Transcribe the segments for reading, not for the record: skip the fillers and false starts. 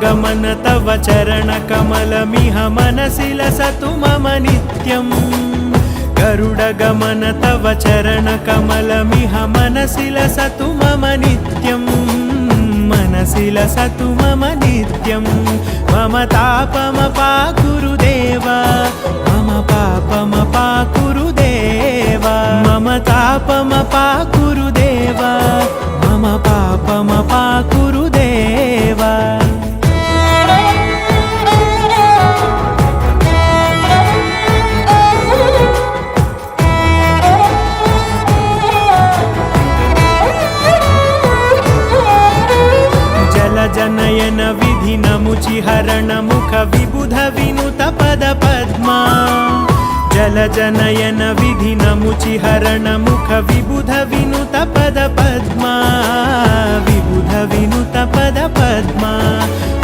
गरुडगमन तव चरणकमलमिह मनसि लसतु मम नित्यम् गरुडगमन तव चरणकमलमिह मनसि लसतु मम नित्यम् मनसि लसतु मम नित्यम् मम तापमपाकुरु देव मम पापमपाकुरु देव मम तापमपाकुरु देव मम पापमपाकुरु देव जनयन विधि नमुचिहरण मुख विबुध विनुत पद पद्मा जल जनयन विधि नमुचिहरण मुख विबुध विनुत पद पद्मा विबुध विनुत पद पद्मा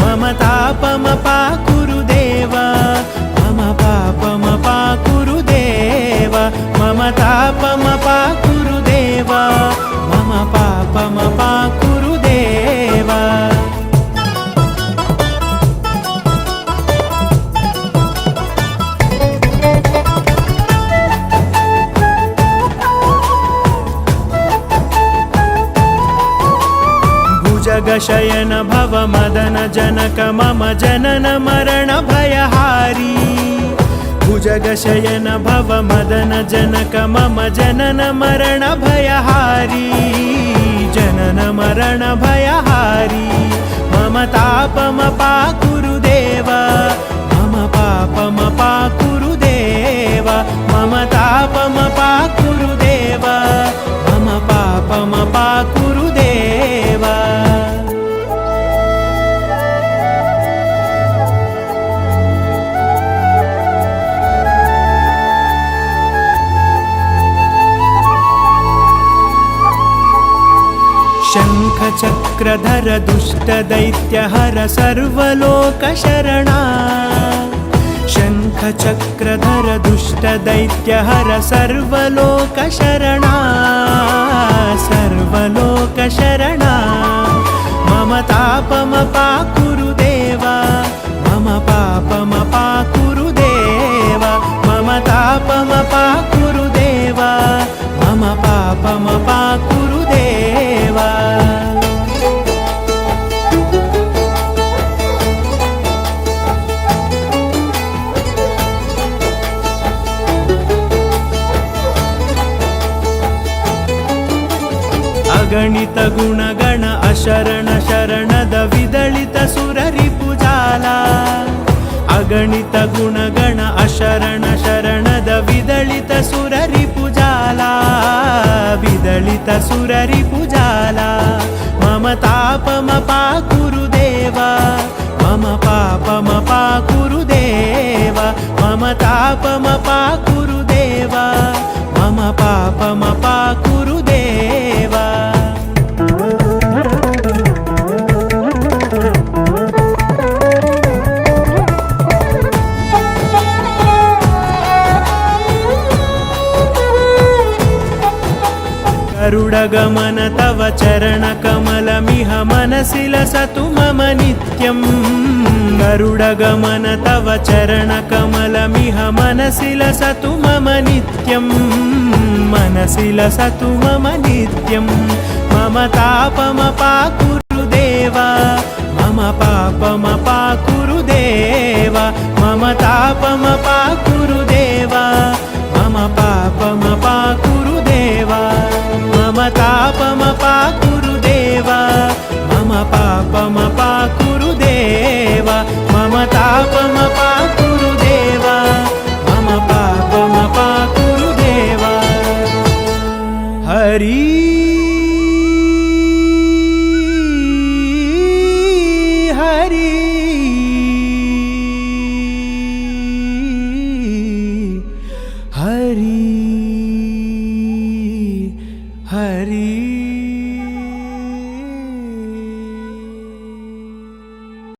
मम तापमपाकुरु देव मम पापमपाकुरु देव मम तापमपाकुरु देव मम पापमपाकुरु देव जगशयन भव मदन जनक मम जनन मरण भयहारी भुजगशयन भव मदन जनक मम जनन मरण भयहारी जनन मरण भयहारी मम तापमपाकुरु देव मम पापमपाकुरु देव मम तापमपाकुरु देव मम पापमपाकुरु देव शङ्खचक्रधर दुष्टदैत्यहर सर्वलोकशरणा शङ्खचक्रधर दुष्टदैत्यहर सर्वलोकशरणा सर्वलोकशरणा मम तापमपाकुरु देव मम पापमपाकुरु देव मम तापमपाकुरु देव मम पापमपाकुरु देव अगणित गुणगण अशरण शरणद विदलित सुररिपुजाला अगणित गुणगण अशरण शरणद विदलित सुररिपुजाला विदलित सुररिपुजाला मम तापमपाकुरु देव मम पापमपाकुरु देव मम तापमपाकुरु देव मम पापमपाकुरु देव गरुडगमन तव चरणकमलमिह मनसि लसतु मम नित्यम् गरुडगमन तव चरणकमलमिह मनसि लसतु मम नित्यम् मनसि लसतु मम नित्यम् मम तापमपाकुरु देव मम पापमपाकुरु देव मम तापमपाकुरु देव मम पापमपाकुरु देव मम तापमपाकुरु देव मम पापम